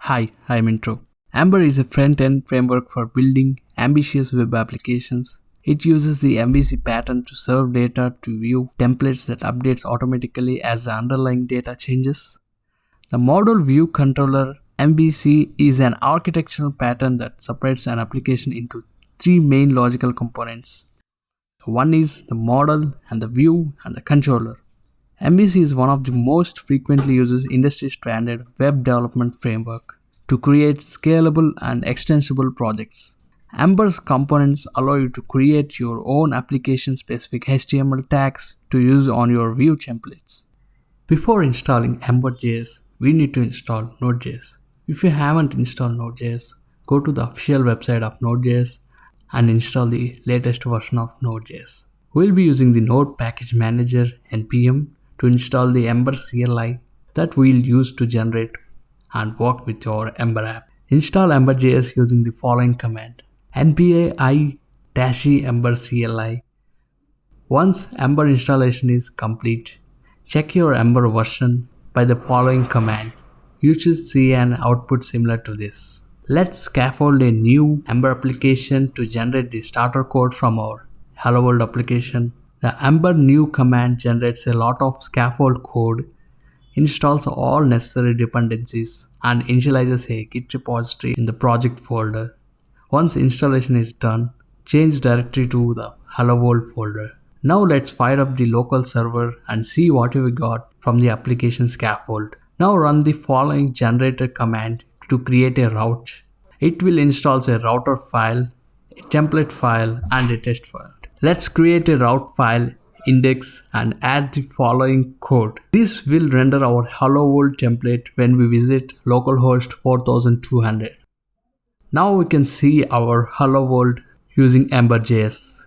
Hi, I'm Intro. Ember is a front-end framework for building ambitious web applications. It uses the MVC pattern to serve data to view templates that updates automatically as the underlying data changes. The model view controller MVC is an architectural pattern that separates an application into three main logical components. One is the model and the view and the controller. MVC is one of the most frequently used industry-standard web development framework to create scalable and extensible projects. Ember's components allow you to create your own application-specific HTML tags to use on your view templates. Before installing EmberJs, we need to install Node.js. If you haven't installed Node.js, go to the official website of Node.js and install the latest version of Node.js. We'll be using the Node Package Manager npm to install the Ember CLI that we'll use to generate and work with your Ember app. Install EmberJS using the following command: npm i-e ember CLI. Once Ember installation is complete, check your Ember version by the following command. You should see an output similar to this. Let's scaffold a new Ember application to generate the starter code from our Hello World application. The Ember new command generates a lot of scaffold code, installs all necessary dependencies, and initializes a Git repository in the project folder. Once installation is done, change directory to the Hello World folder. Now let's fire up the local server and see what we got from the application scaffold. Now run the following generator command to create a route. It will install a router file, a template file, and a test file. Let's create a route file index and add the following code. This will render our Hello World template when we visit localhost 4200. Now we can see our Hello World using EmberJS.